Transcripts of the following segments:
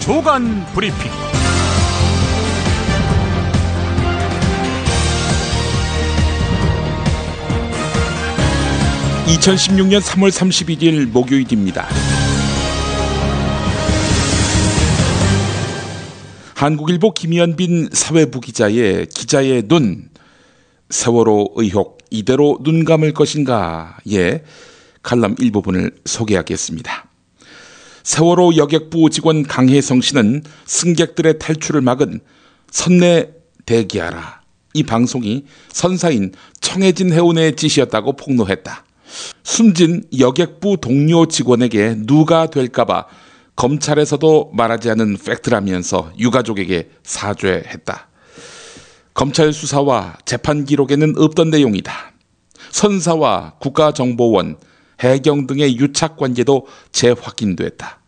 주간 브리핑. 2016년 3월 31일 목요일입니다. 한국일보 김현빈 사회부 기자의 기자의 눈, 세월호 의혹 이대로 눈 감을 것인가의 칼럼 일부분을 소개하겠습니다. 세월호 여객부 직원 강혜성 씨는 승객들의 탈출을 막은 선내 대기하라, 이 방송이 선사인 청해진 해운의 짓이었다고 폭로했다. 숨진 여객부 동료 직원에게 누가 될까봐 검찰에서도 말하지 않은 팩트라면서 유가족에게 사죄했다. 검찰 수사와 재판 기록에는 없던 내용이다. 선사와 국가정보원, 해경 등의 유착 관계도 재확인됐다.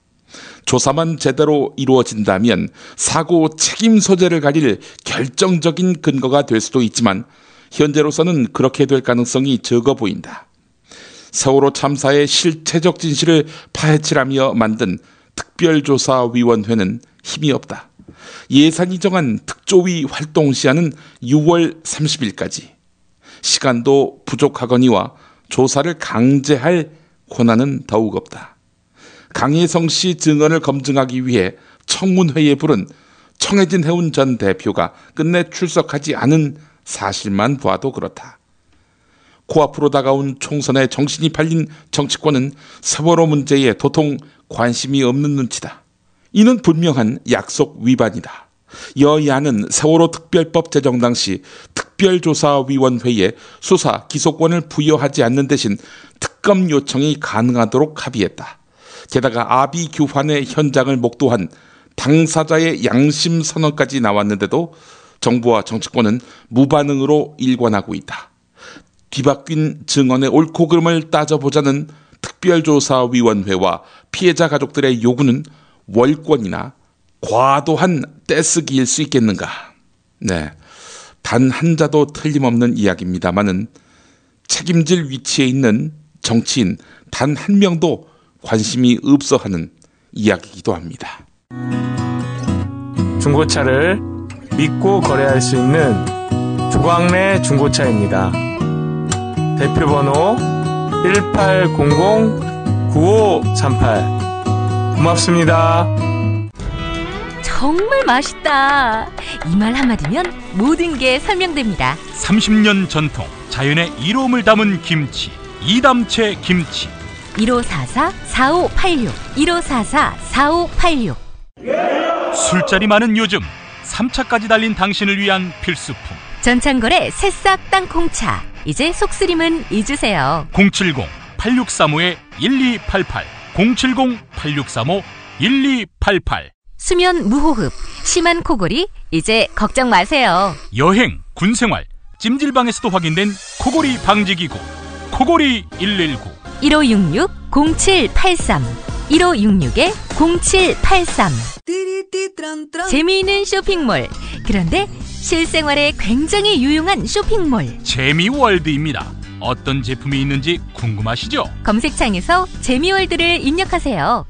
조사만 제대로 이루어진다면 사고 책임 소재를 가릴 결정적인 근거가 될 수도 있지만 현재로서는 그렇게 될 가능성이 적어 보인다. 세월호 참사의 실체적 진실을 파헤치라며 만든 특별조사위원회는 힘이 없다. 예산이 정한 특조위 활동 시한은 6월 30일까지. 시간도 부족하거니와 조사를 강제할 권한은 더욱 없다. 강혜성 씨 증언을 검증하기 위해 청문회에 부른 청해진 해운 전 대표가 끝내 출석하지 않은 사실만 봐도 그렇다. 코앞으로 다가온 총선에 정신이 팔린 정치권은 세월호 문제에 도통 관심이 없는 눈치다. 이는 분명한 약속 위반이다. 여야는 세월호 특별법 제정 당시 특별조사위원회에 수사 기소권을 부여하지 않는 대신 특검 요청이 가능하도록 합의했다. 게다가 아비 규환의 현장을 목도한 당사자의 양심 선언까지 나왔는데도 정부와 정치권은 무반응으로 일관하고 있다. 뒤바뀐 증언의 옳고 그름을 따져보자는 특별조사위원회와 피해자 가족들의 요구는 월권이나 과도한 떼쓰기일 수 있겠는가. 네, 단 한 자도 틀림없는 이야기입니다마는 책임질 위치에 있는 정치인 단 한 명도 관심이 없어 하는 이야기이기도 합니다. 중고차를 믿고 거래할 수 있는 조광래 중고차입니다. 대표번호 1800-9538. 고맙습니다. 정말 맛있다. 이 말 한마디면 모든 게 설명됩니다. 30년 전통 자연의 이로움을 담은 김치, 이담채 김치. 1544-4586 1544-4586. 술자리 많은 요즘 3차까지 달린 당신을 위한 필수품 전창걸의 새싹 땅콩차. 이제 속쓰림은 잊으세요. 070-8635-1288 070-8635-1288. 수면 무호흡, 심한 코골이 이제 걱정 마세요. 여행, 군생활, 찜질방에서도 확인된 코골이 방지기구 코골이 119 1566-0783 1566-0783. 재미있는 쇼핑몰. 그런데 실생활에 굉장히 유용한 쇼핑몰. 재미월드입니다. 어떤 제품이 있는지 궁금하시죠? 검색창에서 재미월드를 입력하세요.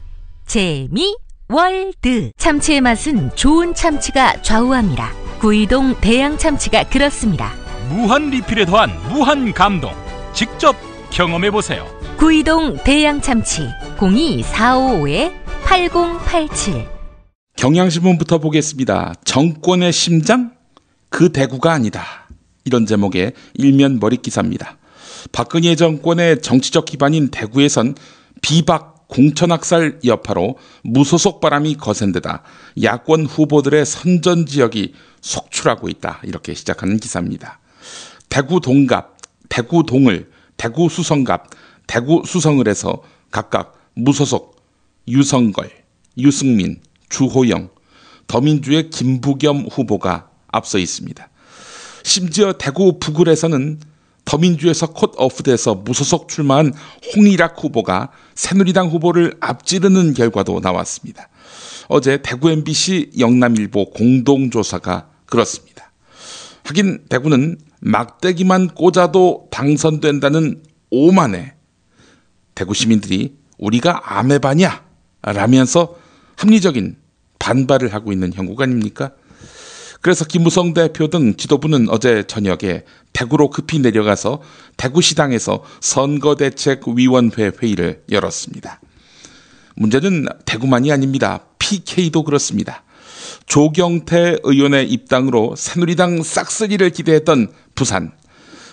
재미월드. 참치의 맛은 좋은 참치가 좌우합니다. 구이동 대양 참치가 그렇습니다. 무한 리필에 더한 무한 감동. 직접 경험해보세요. 구이동 대양 참치 02455-8087. 경향신문부터 보겠습니다. 정권의 심장? 그 대구가 아니다. 이런 제목의 일면 머릿기사입니다. 박근혜 정권의 정치적 기반인 대구에선 비박 공천학살 여파로 무소속 바람이 거센 데다 야권 후보들의 선전 지역이 속출하고 있다. 이렇게 시작하는 기사입니다. 대구 동갑, 대구 동을, 대구 수성갑, 대구 수성을 해서 각각 무소속 유성걸, 유승민, 주호영, 더민주의 김부겸 후보가 앞서 있습니다. 심지어 대구 북을에서는 더민주에서 컷오프돼서 무소속 출마한 홍일학 후보가 새누리당 후보를 앞지르는 결과도 나왔습니다. 어제 대구 MBC 영남일보 공동조사가 그렇습니다. 하긴 대구는 막대기만 꽂아도 당선된다는 오만에 대구 시민들이 우리가 아메바냐? 라면서 합리적인 반발을 하고 있는 형국 아닙니까? 그래서 김무성 대표 등 지도부는 어제 저녁에 대구로 급히 내려가서 대구시당에서 선거대책위원회 회의를 열었습니다. 문제는 대구만이 아닙니다. PK도 그렇습니다. 조경태 의원의 입당으로 새누리당 싹쓸이를 기대했던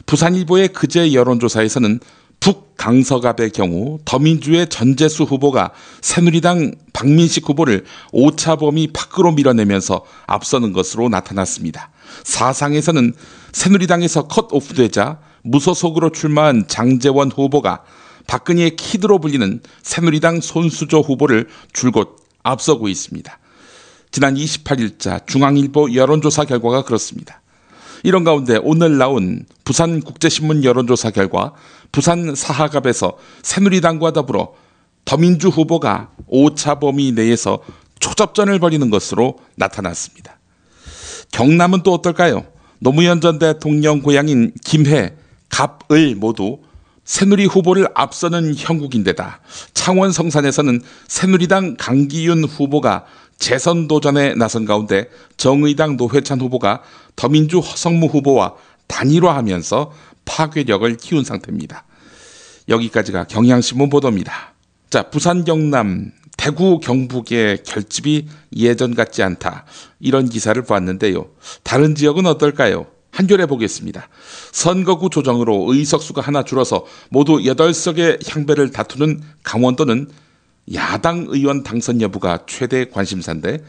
부산일보의 그제 여론조사에서는 북강서갑의 경우 더민주의 전재수 후보가 새누리당 박민식 후보를 오차 범위 밖으로 밀어내면서 앞서는 것으로 나타났습니다. 사상에서는 새누리당에서 컷오프되자 무소속으로 출마한 장제원 후보가 박근혜의 키드로 불리는 새누리당 손수조 후보를 줄곧 앞서고 있습니다. 지난 28일자 중앙일보 여론조사 결과가 그렇습니다. 이런 가운데 오늘 나온 부산국제신문 여론조사 결과 부산 사하갑에서 새누리당과 더불어 더민주 후보가 오차 범위 내에서 초접전을 벌이는 것으로 나타났습니다. 경남은 또 어떨까요? 노무현 전 대통령 고향인 김해, 갑을 모두 새누리 후보를 앞서는 형국인데다 창원 성산에서는 새누리당 강기윤 후보가 재선 도전에 나선 가운데 정의당 노회찬 후보가 더민주 허성무 후보와 단일화하면서 파괴력을 키운 상태입니다. 여기까지가 경향신문 보도입니다. 자, 부산 경남, 대구 경북의 결집이 예전 같지 않다. 이런 기사를 봤는데요. 다른 지역은 어떨까요? 한겨레 보겠습니다. 선거구 조정으로 의석수가 하나 줄어서 모두 8석의 향배를 다투는 강원도는 야당 의원 당선 여부가 최대 관심사인데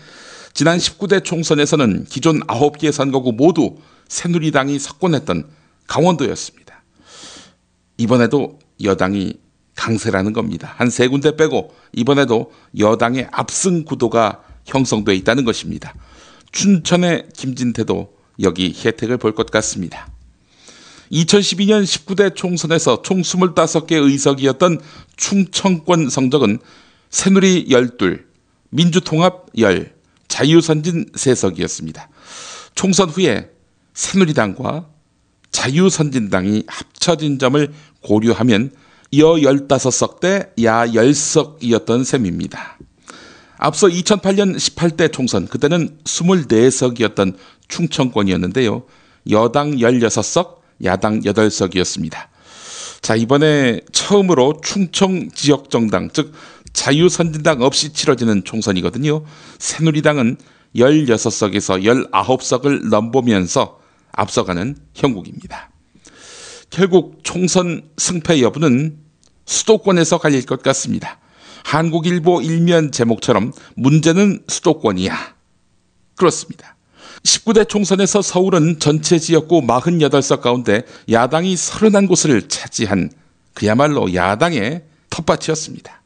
지난 19대 총선에서는 기존 9개 선거구 모두 새누리당이 석권했던 강원도였습니다. 이번에도 여당이 강세라는 겁니다. 한 3군데 빼고 이번에도 여당의 압승 구도가 형성돼 있다는 것입니다. 춘천의 김진태도 여기 혜택을 볼 것 같습니다. 2012년 19대 총선에서 총 25개 의석이었던 충청권 성적은 새누리 12, 민주통합 10, 자유선진 3석이었습니다. 총선 후에 새누리당과 자유선진당이 합쳐진 점을 고려하면 여 15석 대 야 10석이었던 셈입니다. 앞서 2008년 18대 총선, 그때는 24석이었던 충청권이었는데요. 여당 16석, 야당 8석이었습니다. 자, 이번에 처음으로 충청 지역정당, 즉 자유선진당 없이 치러지는 총선이거든요. 새누리당은 16석에서 19석을 넘보면서 앞서가는 형국입니다. 결국 총선 승패 여부는 수도권에서 갈릴 것 같습니다. 한국일보 일면 제목처럼 문제는 수도권이야. 그렇습니다. 19대 총선에서 서울은 전체 지역구 48석 가운데 야당이 31곳을 차지한 그야말로 야당의 텃밭이었습니다.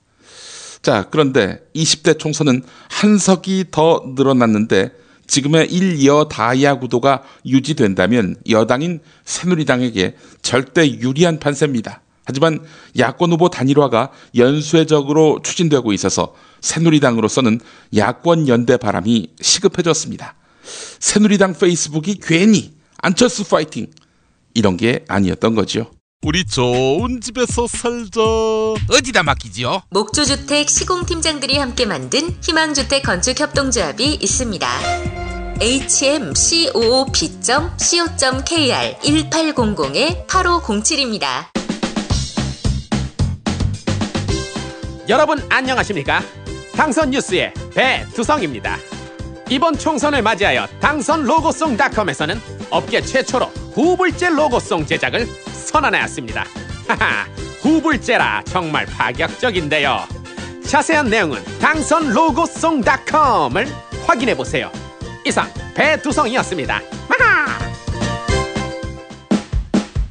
자, 그런데 20대 총선은 한 석이 더 늘어났는데 지금의 일여다야 구도가 유지된다면 여당인 새누리당에게 절대 유리한 판세입니다. 하지만 야권 후보 단일화가 연쇄적으로 추진되고 있어서 새누리당으로서는 야권 연대 바람이 시급해졌습니다. 새누리당 페이스북이 괜히 안철수 파이팅 이런 게 아니었던 거죠. 우리 좋은 집에서 살자. 어디다 맡기지요? 목조주택 시공팀장들이 함께 만든 희망주택 건축협동조합이 있습니다. hmcoop.co.kr 1800-8507입니다. 여러분 안녕하십니까? 당선 뉴스의 배두성입니다. 이번 총선을 맞이하여 당선로고송닷컴에서는 업계 최초로 후불제 로고송 제작을 선언하였습니다. 하하, 후불제라 정말 파격적인데요. 자세한 내용은 당선로고송닷컴을 확인해보세요. 이상 배두성이었습니다. 마하!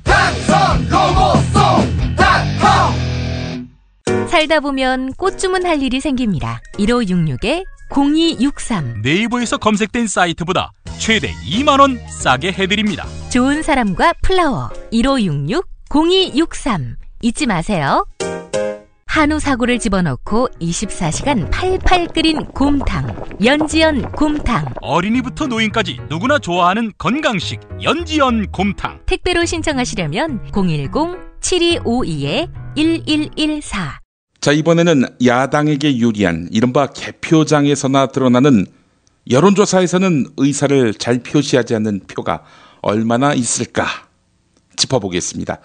당선로고송닷컴. 살다 보면 꽃 주문할 일이 생깁니다. 1566-0263 네이버에서 검색된 사이트보다 최대 2만 원 싸게 해드립니다. 좋은 사람과 플라워 1566-0263 잊지 마세요. 한우 사고를 집어넣고 24시간 팔팔 끓인 곰탕 연지연 곰탕. 어린이부터 노인까지 누구나 좋아하는 건강식 연지연 곰탕. 택배로 신청하시려면 010-7252-1114 자, 이번에는 야당에게 유리한 이른바 개표장에서나 드러나는 여론조사에서는 의사를 잘 표시하지 않는 표가 얼마나 있을까 짚어보겠습니다.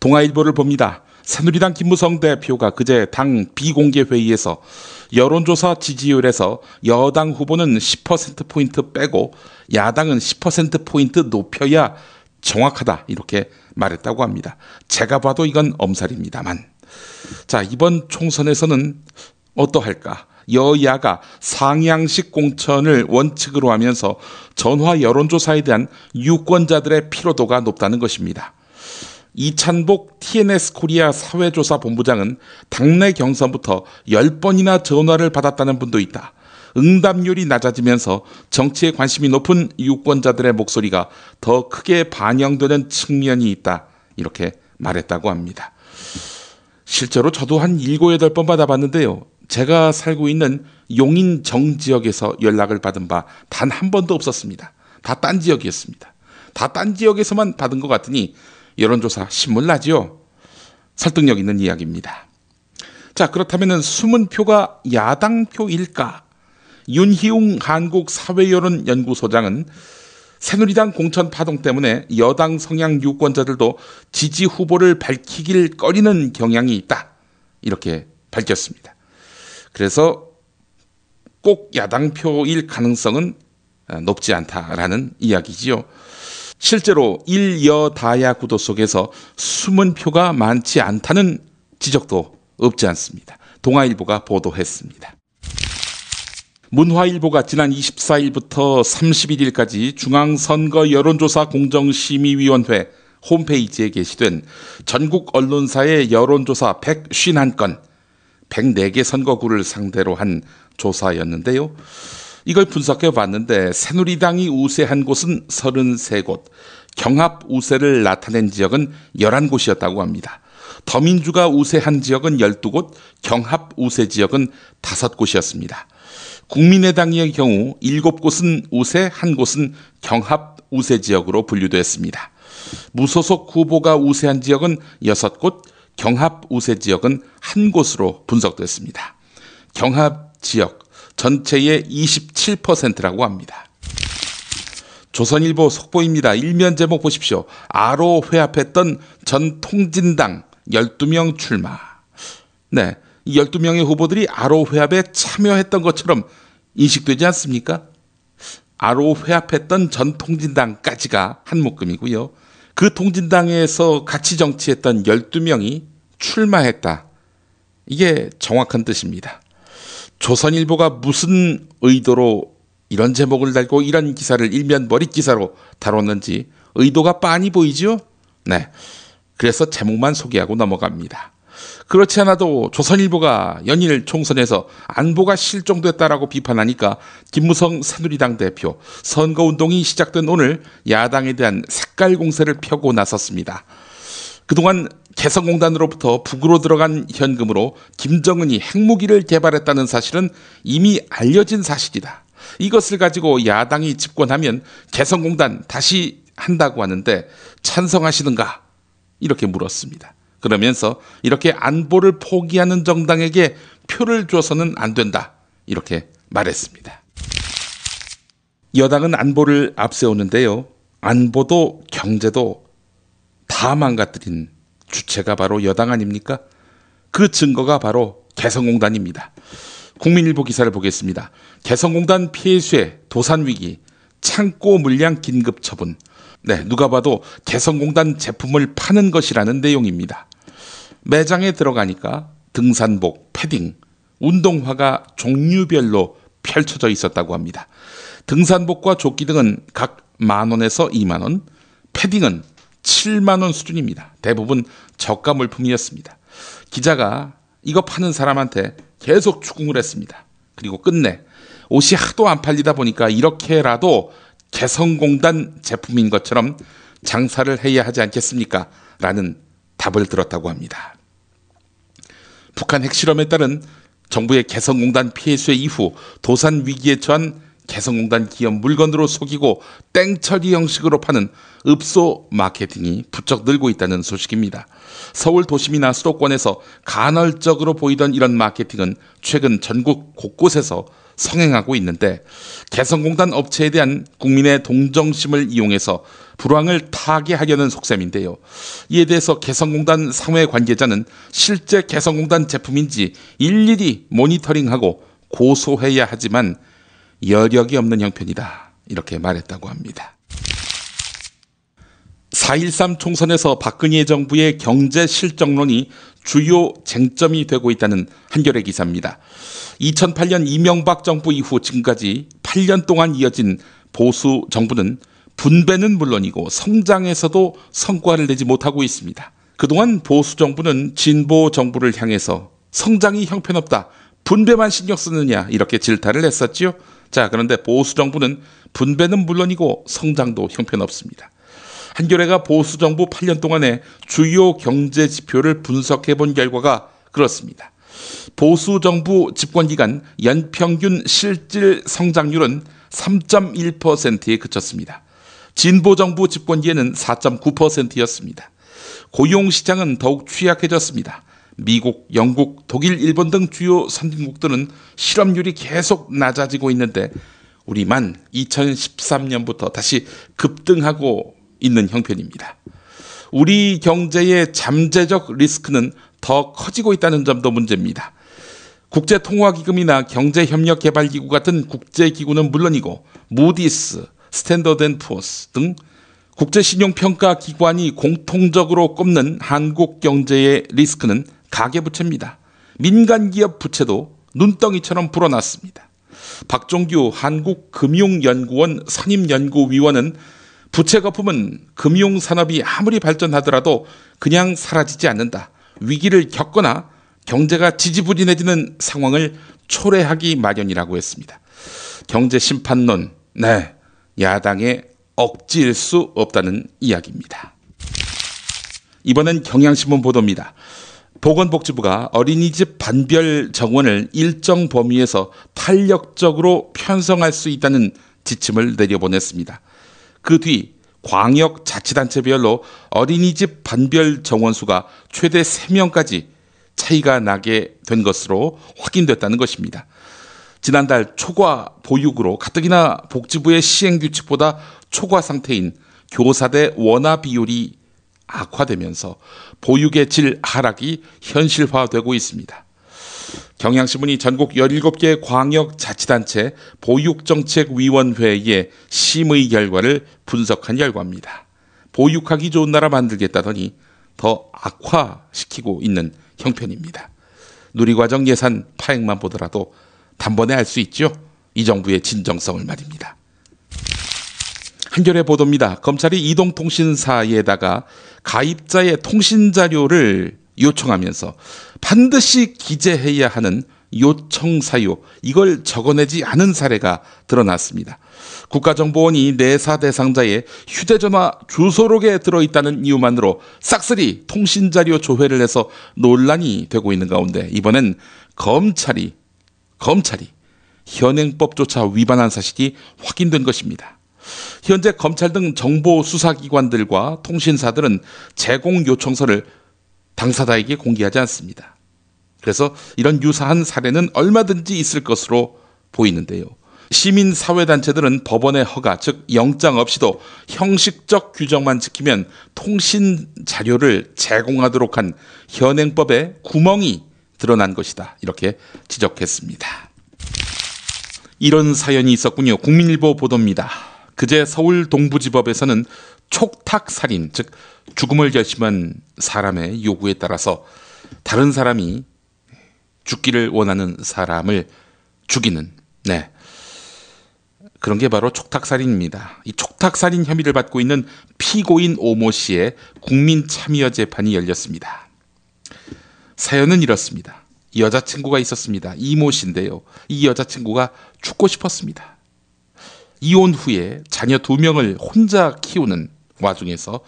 동아일보를 봅니다. 새누리당 김무성 대표가 그제 당 비공개 회의에서 여론조사 지지율에서 여당 후보는 10%포인트 빼고 야당은 10%포인트 높여야 정확하다 이렇게 말했다고 합니다. 제가 봐도 이건 엄살입니다만. 자, 이번 총선에서는 어떠할까? 여야가 상향식 공천을 원칙으로 하면서 전화 여론조사에 대한 유권자들의 피로도가 높다는 것입니다. 이찬복 TNS 코리아 사회조사본부장은 당내 경선부터 10번이나 전화를 받았다는 분도 있다. 응답률이 낮아지면서 정치에 관심이 높은 유권자들의 목소리가 더 크게 반영되는 측면이 있다. 이렇게 말했다고 합니다. 실제로 저도 한 7, 8번 받아봤는데요. 제가 살고 있는 용인 정지역에서 연락을 받은 바 단 한 번도 없었습니다. 다 딴 지역이었습니다. 다 딴 지역에서만 받은 것 같으니 여론조사 신물나지요. 설득력 있는 이야기입니다. 자, 그렇다면 숨은 표가 야당 표일까? 윤희웅 한국사회여론연구소장은 새누리당 공천 파동 때문에 여당 성향 유권자들도 지지 후보를 밝히길 꺼리는 경향이 있다. 이렇게 밝혔습니다. 그래서 꼭 야당 표일 가능성은 높지 않다라는 이야기지요. 실제로 일여다야 구도 속에서 숨은 표가 많지 않다는 지적도 없지 않습니다. 동아일보가 보도했습니다. 문화일보가 지난 24일부터 31일까지 중앙선거 여론조사 공정심의위원회 홈페이지에 게시된 전국 언론사의 여론조사 151건, 104개 선거구를 상대로 한 조사였는데요. 이걸 분석해 봤는데 새누리당이 우세한 곳은 33곳, 경합 우세를 나타낸 지역은 11곳이었다고 합니다. 더민주가 우세한 지역은 12곳, 경합 우세 지역은 5곳이었습니다. 국민의당의 경우 7곳은 우세, 1곳은 경합 우세 지역으로 분류됐습니다. 무소속 후보가 우세한 지역은 6곳, 경합 우세 지역은 1곳으로 분석됐습니다. 경합 지역 전체의 27%라고 합니다. 조선일보 속보입니다. 일면 제목 보십시오. 아로 회합했던 전 통진당 12명 출마. 네, 이 12명의 후보들이 아로 회합에 참여했던 것처럼 인식되지 않습니까? 아로 회합했던 전 통진당까지가 한 묶음이고요. 그 통진당에서 같이 정치했던 12명이 출마했다. 이게 정확한 뜻입니다. 조선일보가 무슨 의도로 이런 제목을 달고 이런 기사를 일면 머릿 기사로 다뤘는지 의도가 빤히 보이죠? 네, 그래서 제목만 소개하고 넘어갑니다. 그렇지 않아도 조선일보가 연일 총선에서 안보가 실종됐다라고 비판하니까 김무성 새누리당 대표 선거운동이 시작된 오늘 야당에 대한 색깔 공세를 펴고 나섰습니다. 그동안 개성공단으로부터 북으로 들어간 현금으로 김정은이 핵무기를 개발했다는 사실은 이미 알려진 사실이다. 이것을 가지고 야당이 집권하면 개성공단 다시 한다고 하는데 찬성하시는가? 이렇게 물었습니다. 그러면서 이렇게 안보를 포기하는 정당에게 표를 줘서는 안 된다. 이렇게 말했습니다. 여당은 안보를 앞세우는데요. 안보도 경제도 다 망가뜨린 주체가 바로 여당 아닙니까? 그 증거가 바로 개성공단입니다. 국민일보 기사를 보겠습니다. 개성공단 피해수혜, 도산위기, 창고 물량 긴급 처분. 네, 누가 봐도 개성공단 제품을 파는 것이라는 내용입니다. 매장에 들어가니까 등산복, 패딩, 운동화가 종류별로 펼쳐져 있었다고 합니다. 등산복과 조끼 등은 각 10,000원에서 20,000원, 패딩은 70,000원 수준입니다. 대부분 저가 물품이었습니다. 기자가 이거 파는 사람한테 계속 추궁을 했습니다. 그리고 끝내 옷이 하도 안 팔리다 보니까 이렇게라도 개성공단 제품인 것처럼 장사를 해야 하지 않겠습니까? 라는 답을 들었다고 합니다. 북한 핵실험에 따른 정부의 개성공단 피해 수혜 이후 도산 위기에 처한 개성공단 기업 물건으로 속이고 땡처리 형식으로 파는 읍소 마케팅이 부쩍 늘고 있다는 소식입니다. 서울 도심이나 수도권에서 간헐적으로 보이던 이런 마케팅은 최근 전국 곳곳에서 성행하고 있는데, 개성공단 업체에 대한 국민의 동정심을 이용해서 불황을 타개하려는 속셈인데요. 이에 대해서 개성공단 상회 관계자는 실제 개성공단 제품인지 일일이 모니터링하고 고소해야 하지만 여력이 없는 형편이다, 이렇게 말했다고 합니다. 4.13 총선에서 박근혜 정부의 경제 실정론이 주요 쟁점이 되고 있다는 한겨레 기사입니다. 2008년 이명박 정부 이후 지금까지 8년 동안 이어진 보수 정부는 분배는 물론이고 성장에서도 성과를 내지 못하고 있습니다. 그동안 보수 정부는 진보 정부를 향해서 성장이 형편없다, 분배만 신경 쓰느냐, 이렇게 질타를 했었지요. 자, 그런데 보수 정부는 분배는 물론이고 성장도 형편없습니다. 한겨레가 보수 정부 8년 동안의 주요 경제 지표를 분석해 본 결과가 그렇습니다. 보수 정부 집권 기간 연평균 실질 성장률은 3.1%에 그쳤습니다. 진보 정부 집권기에는 4.9%였습니다. 고용시장은 더욱 취약해졌습니다. 미국, 영국, 독일, 일본 등 주요 선진국들은 실업률이 계속 낮아지고 있는데 우리만 2013년부터 다시 급등하고 있는 형편입니다. 우리 경제의 잠재적 리스크는 더 커지고 있다는 점도 문제입니다. 국제통화기금이나 경제협력개발기구 같은 국제기구는 물론이고 무디스, 스탠더드앤푸어스 등 국제신용평가기관이 공통적으로 꼽는 한국 경제의 리스크는 가계부채입니다. 민간기업 부채도 눈덩이처럼 불어났습니다. 박종규 한국금융연구원 선임연구위원은 부채 거품은 금융산업이 아무리 발전하더라도 그냥 사라지지 않는다. 위기를 겪거나 경제가 지지부진해지는 상황을 초래하기 마련이라고 했습니다. 경제심판론, 야당에 억지일 수 없다는 이야기입니다. 이번엔 경향신문 보도입니다. 보건복지부가 어린이집 반별 정원을 일정 범위에서 탄력적으로 편성할 수 있다는 지침을 내려보냈습니다. 그 뒤 광역자치단체별로 어린이집 반별 정원 수가 최대 3명까지 차이가 나게 된 것으로 확인됐다는 것입니다. 지난달 초과 보육으로 가뜩이나 복지부의 시행규칙보다 초과 상태인 교사대 원화 비율이 악화되면서 보육의 질 하락이 현실화되고 있습니다. 경향신문이 전국 17개 광역자치단체 보육정책위원회의 심의 결과를 분석한 결과입니다. 보육하기 좋은 나라 만들겠다더니 더 악화시키고 있는 형편입니다. 누리과정 예산 파행만 보더라도 단번에 알 수 있죠. 이 정부의 진정성을 말입니다. 한겨레 보도입니다. 검찰이 이동통신사에다가 가입자의 통신자료를 요청하면서 반드시 기재해야 하는 요청사유, 이걸 적어내지 않은 사례가 드러났습니다. 국가정보원이 내사 대상자의 휴대전화 주소록에 들어있다는 이유만으로 싹쓸이 통신자료 조회를 해서 논란이 되고 있는 가운데 이번엔 검찰이 현행법조차 위반한 사실이 확인된 것입니다. 현재 검찰 등 정보 수사기관들과 통신사들은 제공 요청서를 당사자에게 공개하지 않습니다. 그래서 이런 유사한 사례는 얼마든지 있을 것으로 보이는데요. 시민사회단체들은 법원의 허가, 즉 영장 없이도 형식적 규정만 지키면 통신 자료를 제공하도록 한 현행법에 구멍이 드러난 것이다, 이렇게 지적했습니다. 이런 사연이 있었군요. 국민일보 보도입니다. 그제 서울 동부지법에서는 촉탁살인, 즉 죽음을 결심한 사람의 요구에 따라서 다른 사람이 죽기를 원하는 사람을 죽이는, 그런 게 바로 촉탁살인입니다. 이 촉탁살인 혐의를 받고 있는 피고인 오모 씨의 국민참여 재판이 열렸습니다. 사연은 이렇습니다. 여자친구가 있었습니다. 이모 씨인데요. 이 여자친구가 죽고 싶었습니다. 이혼 후에 자녀 2명을 혼자 키우는 와중에서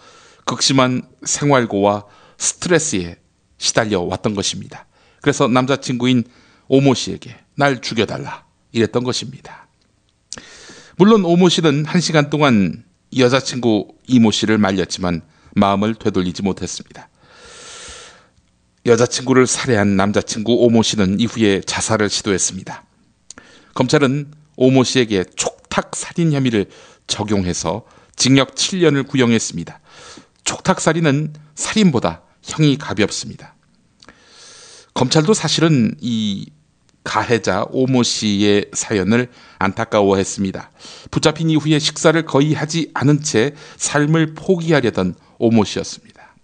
극심한 생활고와 스트레스에 시달려 왔던 것입니다. 그래서 남자친구인 오모 씨에게 날 죽여달라 이랬던 것입니다. 물론 오모 씨는 1시간 동안 여자친구 이모 씨를 말렸지만 마음을 되돌리지 못했습니다. 여자친구를 살해한 남자친구 오모 씨는 이후에 자살을 시도했습니다. 검찰은 오모 씨에게 촉탁살인 혐의를 적용해서 징역 7년을 구형했습니다. 촉탁살인은 살인보다 형이 가볍습니다. 검찰도 사실은 이 가해자 오모 씨의 사연을 안타까워했습니다. 붙잡힌 이후에 식사를 거의 하지 않은 채 삶을 포기하려던 오모 씨였습니다.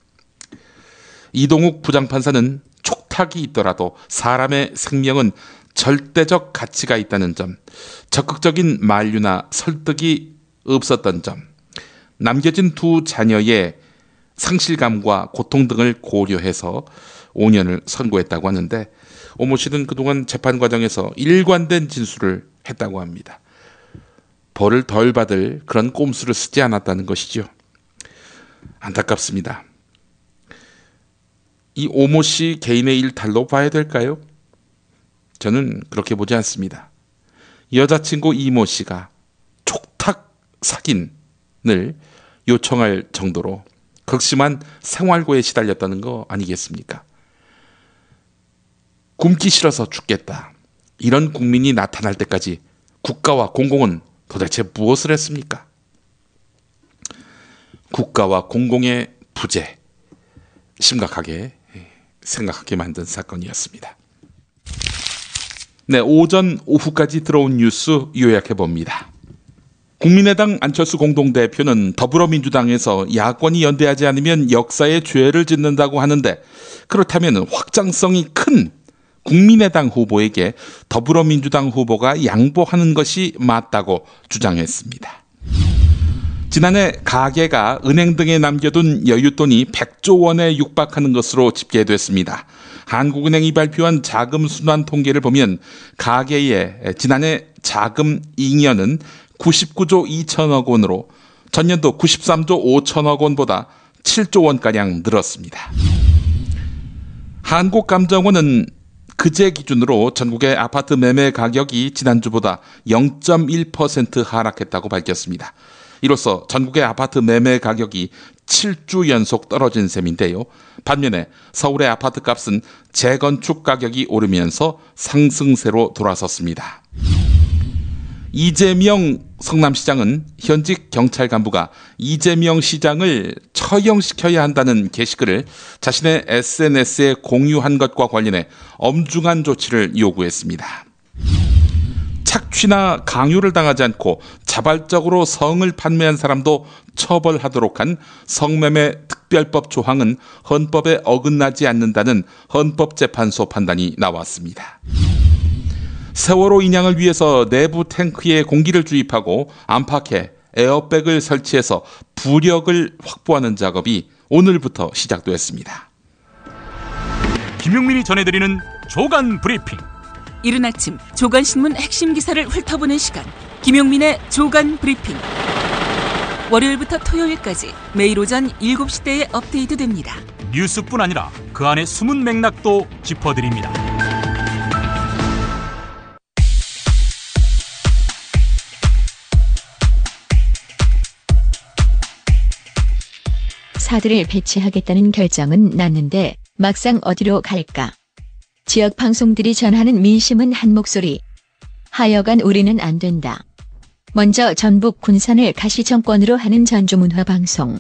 이동욱 부장판사는 촉탁이 있더라도 사람의 생명은 절대적 가치가 있다는 점, 적극적인 만류나 설득이 없었던 점, 남겨진 두 자녀의 상실감과 고통 등을 고려해서 5년을 선고했다고 하는데 오모 씨는 그동안 재판 과정에서 일관된 진술을 했다고 합니다. 벌을 덜 받을 그런 꼼수를 쓰지 않았다는 것이죠. 안타깝습니다. 이 오모 씨 개인의 일탈로 봐야 될까요? 저는 그렇게 보지 않습니다. 여자친구 이모 씨가 촉탁 살인을 요청할 정도로 극심한 생활고에 시달렸다는 거 아니겠습니까? 굶기 싫어서 죽겠다. 이런 국민이 나타날 때까지 국가와 공공은 도대체 무엇을 했습니까? 국가와 공공의 부재, 심각하게 생각하게 만든 사건이었습니다. 네, 오전 오후까지 들어온 뉴스 요약해봅니다. 국민의당 안철수 공동대표는 더불어민주당에서 야권이 연대하지 않으면 역사에 죄를 짓는다고 하는데 그렇다면 확장성이 큰 국민의당 후보에게 더불어민주당 후보가 양보하는 것이 맞다고 주장했습니다. 지난해 가계가 은행 등에 남겨둔 여윳돈이 100조 원에 육박하는 것으로 집계됐습니다. 한국은행이 발표한 자금 순환 통계를 보면 가계의 지난해 자금 잉여는 99조 2천억 원으로 전년도 93조 5천억 원보다 7조 원가량 늘었습니다. 한국감정원은 그제 기준으로 전국의 아파트 매매 가격이 지난주보다 0.1% 하락했다고 밝혔습니다. 이로써 전국의 아파트 매매 가격이 7주 연속 떨어진 셈인데요. 반면에 서울의 아파트 값은 재건축 가격이 오르면서 상승세로 돌아섰습니다. 이재명 성남시장은 현직 경찰 간부가 이재명 시장을 처형시켜야 한다는 게시글을 자신의 SNS에 공유한 것과 관련해 엄중한 조치를 요구했습니다. 착취나 강요를 당하지 않고 자발적으로 성을 판매한 사람도 처벌하도록 한 성매매 특별법 조항은 헌법에 어긋나지 않는다는 헌법재판소 판단이 나왔습니다. 세월호 인양을 위해서 내부 탱크에 공기를 주입하고 안팎에 에어백을 설치해서 부력을 확보하는 작업이 오늘부터 시작됐습니다. 김용민이 전해드리는 조간 브리핑. 이른 아침 조간신문 핵심 기사를 훑어보는 시간, 김용민의 조간 브리핑. 월요일부터 토요일까지 매일 오전 7시대에 업데이트됩니다. 뉴스뿐 아니라 그 안에 숨은 맥락도 짚어드립니다. 사드를 배치하겠다는 결정은 났는데 막상 어디로 갈까? 지역 방송들이 전하는 민심은 한 목소리. 하여간 우리는 안 된다. 먼저 전북 군산을 가시정권으로 하는 전주문화방송.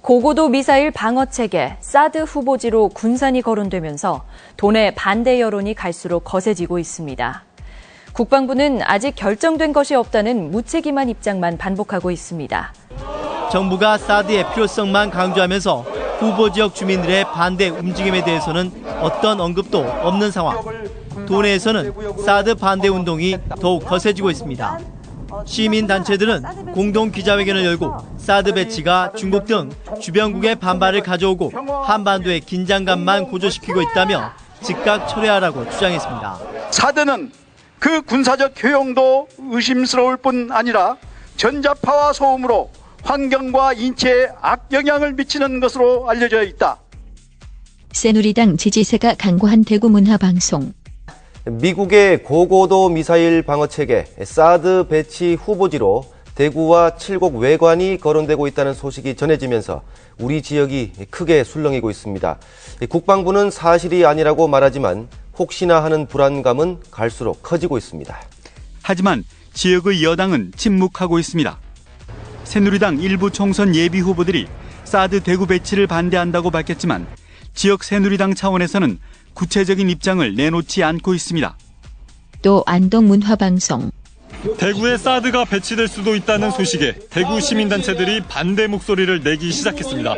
고고도 미사일 방어체계 사드 후보지로 군산이 거론되면서 도내 반대 여론이 갈수록 거세지고 있습니다. 국방부는 아직 결정된 것이 없다는 무책임한 입장만 반복하고 있습니다. 정부가 사드의 필요성만 강조하면서 후보 지역 주민들의 반대 움직임에 대해서는 어떤 언급도 없는 상황. 도내에서는 사드 반대 운동이 더욱 거세지고 있습니다. 시민단체들은 공동 기자회견을 열고 사드 배치가 중국 등 주변국의 반발을 가져오고 한반도의 긴장감만 고조시키고 있다며 즉각 철회하라고 주장했습니다. 사드는 그 군사적 효용도 의심스러울 뿐 아니라 전자파와 소음으로 환경과 인체에 악영향을 미치는 것으로 알려져 있다. 새누리당 지지세가 강고한 대구문화방송. 미국의 고고도 미사일 방어체계 사드 배치 후보지로 대구와 칠곡 외관이 거론되고 있다는 소식이 전해지면서 우리 지역이 크게 술렁이고 있습니다. 국방부는 사실이 아니라고 말하지만 혹시나 하는 불안감은 갈수록 커지고 있습니다. 하지만 지역의 여당은 침묵하고 있습니다. 새누리당 일부 총선 예비 후보들이 사드 대구 배치를 반대한다고 밝혔지만 지역 새누리당 차원에서는 구체적인 입장을 내놓지 않고 있습니다. 또 안동문화방송. 대구에 사드가 배치될 수도 있다는 소식에 대구 시민단체들이 반대 목소리를 내기 시작했습니다.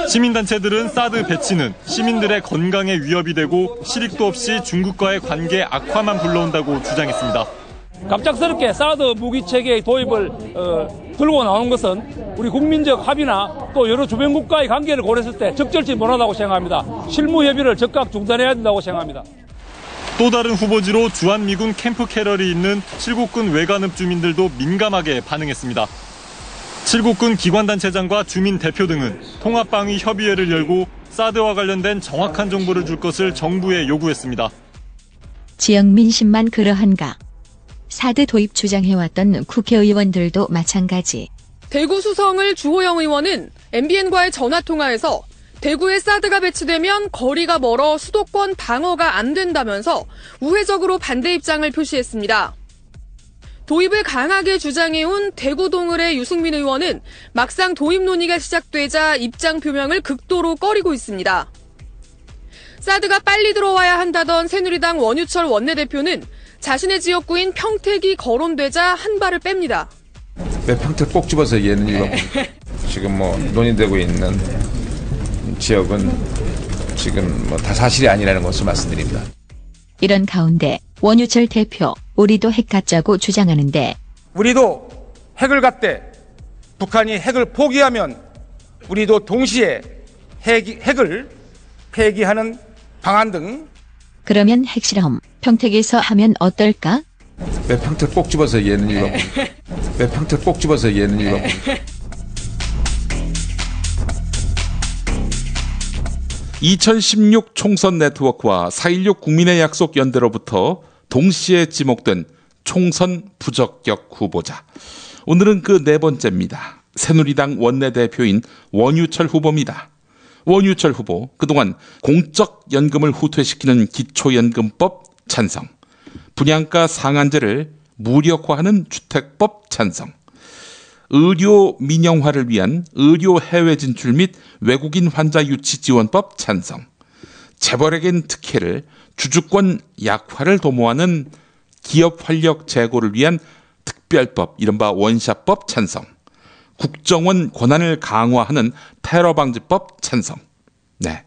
시민단체들은 사드 배치는 시민들의 건강에 위협이 되고 실익도 없이 중국과의 관계 악화만 불러온다고 주장했습니다. 갑작스럽게 사드 무기체계 도입을 들고 나오는 것은 우리 국민적 합의나 또 여러 주변 국가의 관계를 고려했을 때 적절치 못하다고 생각합니다. 실무 협의를 즉각 중단해야 된다고 생각합니다. 또 다른 후보지로 주한미군 캠프 캐럴이 있는 칠곡군 외관읍 주민들도 민감하게 반응했습니다. 칠곡군 기관단체장과 주민 대표 등은 통합방위 협의회를 열고 사드와 관련된 정확한 정보를 줄 것을 정부에 요구했습니다. 지역 민심만 그러한가? 사드 도입 주장해왔던 국회의원들도 마찬가지. 대구 수성을 주호영 의원은 MBN과의 전화통화에서 대구에 사드가 배치되면 거리가 멀어 수도권 방어가 안 된다면서 우회적으로 반대 입장을 표시했습니다. 도입을 강하게 주장해온 대구 동을의 유승민 의원은 막상 도입 논의가 시작되자 입장 표명을 극도로 꺼리고 있습니다. 사드가 빨리 들어와야 한다던 새누리당 원유철 원내대표는 자신의 지역구인 평택이 거론되자 한 발을 뺍니다. 왜 평택 꼭 집어서 얘는 이거 지금 논의되고 있는 지역은 지금 다 사실이 아니라는 것을 말씀드립니다. 이런 가운데 원유철 대표 우리도 핵 갖자고 주장하는데 우리도 핵을 갖되 북한이 핵을 포기하면 우리도 동시에 핵을 폐기하는 방안 등. 그러면 핵실험 평택에서 하면 어떨까? 왜 평택 꼭 집어서 얘는 이거 왜 평택 꼭 집어서 얘는 이거 2016 총선 네트워크와 4.16 국민의 약속 연대로부터 동시에 지목된 총선 부적격 후보자. 오늘은 그 네 번째입니다. 새누리당 원내대표인 원유철 후보입니다. 원유철 후보, 그동안 공적연금을 후퇴시키는 기초연금법 찬성, 분양가 상한제를 무력화하는 주택법 찬성, 의료 민영화를 위한 의료 해외 진출 및 외국인 환자 유치 지원법 찬성, 재벌에겐 특혜를 주주권 약화를 도모하는 기업 활력 제고를 위한 특별법, 이른바 원샷법 찬성, 국정원 권한을 강화하는 테러 방지법 찬성. 네,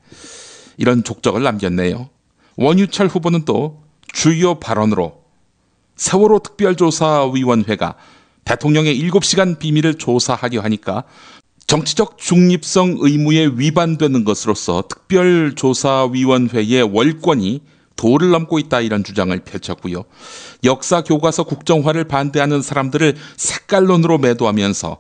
이런 족적을 남겼네요. 원유철 후보는 또 주요 발언으로 세월호 특별조사위원회가 대통령의 7시간 비밀을 조사하려 하니까 정치적 중립성 의무에 위반되는 것으로서 특별조사위원회의 월권이 도를 넘고 있다, 이런 주장을 펼쳤고요. 역사교과서 국정화를 반대하는 사람들을 색깔론으로 매도하면서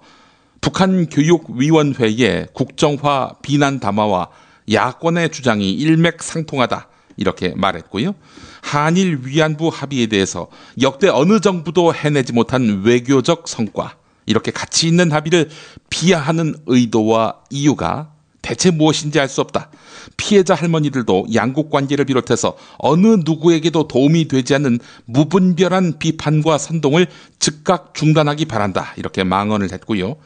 북한 교육위원회의 국정화 비난 담화와 야권의 주장이 일맥상통하다, 이렇게 말했고요. 한일 위안부 합의에 대해서 역대 어느 정부도 해내지 못한 외교적 성과, 이렇게 가치 있는 합의를 비하하는 의도와 이유가 대체 무엇인지 알 수 없다. 피해자 할머니들도 양국 관계를 비롯해서 어느 누구에게도 도움이 되지 않는 무분별한 비판과 선동을 즉각 중단하기 바란다, 이렇게 망언을 했고요.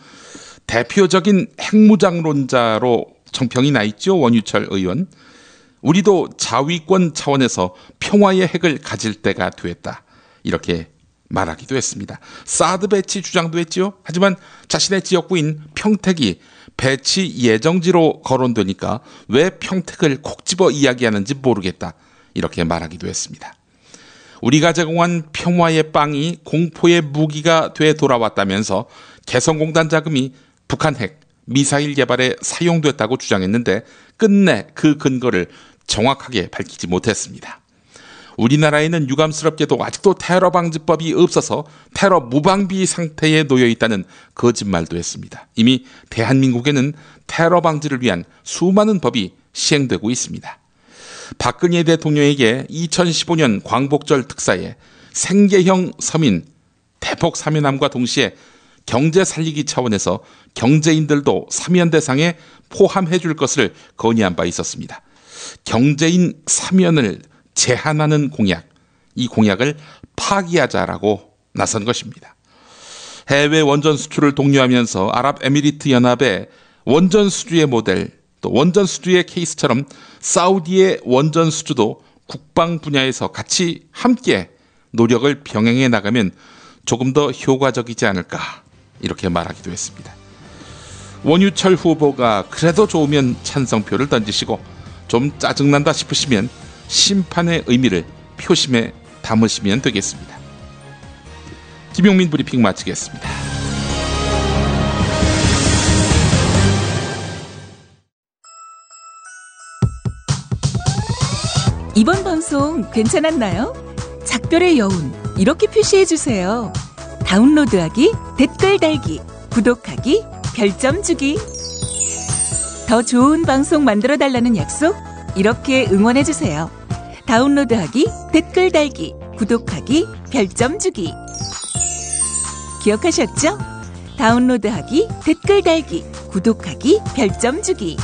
대표적인 핵무장론자로 청평이 나 있죠, 원유철 의원. 우리도 자위권 차원에서 평화의 핵을 가질 때가 됐다, 이렇게 말하기도 했습니다. 사드 배치 주장도 했죠. 하지만 자신의 지역구인 평택이 배치 예정지로 거론되니까 왜 평택을 콕 집어 이야기하는지 모르겠다, 이렇게 말하기도 했습니다. 우리가 제공한 평화의 빵이 공포의 무기가 돼 돌아왔다면서 개성공단 자금이 북한 핵, 미사일 개발에 사용됐다고 주장했는데 끝내 그 근거를 정확하게 밝히지 못했습니다. 우리나라에는 유감스럽게도 아직도 테러 방지법이 없어서 테러 무방비 상태에 놓여 있다는 거짓말도 했습니다. 이미 대한민국에는 테러 방지를 위한 수많은 법이 시행되고 있습니다. 박근혜 대통령에게 2015년 광복절 특사에 생계형 서민 대폭 사면함과 동시에 경제 살리기 차원에서 경제인들도 사면 대상에 포함해 줄 것을 건의한 바 있었습니다. 경제인 사면을 제한하는 공약, 이 공약을 파기하자라고 나선 것입니다. 해외 원전 수출을 독려하면서 아랍에미리트 연합의 원전 수주의 모델, 또 원전 수주의 케이스처럼 사우디의 원전 수주도 국방 분야에서 같이 함께 노력을 병행해 나가면 조금 더 효과적이지 않을까, 이렇게 말하기도 했습니다. 원유철 후보가 그래도 좋으면 찬성표를 던지시고 좀 짜증난다 싶으시면 심판의 의미를 표심에 담으시면 되겠습니다. 김용민 브리핑 마치겠습니다. 이번 방송 괜찮았나요? 작별의 여운 이렇게 표시해주세요. 다운로드하기, 댓글 달기, 구독하기, 별점 주기. 더 좋은 방송 만들어달라는 약속 이렇게 응원해주세요. 다운로드하기, 댓글 달기, 구독하기, 별점 주기. 기억하셨죠? 다운로드하기, 댓글 달기, 구독하기, 별점 주기.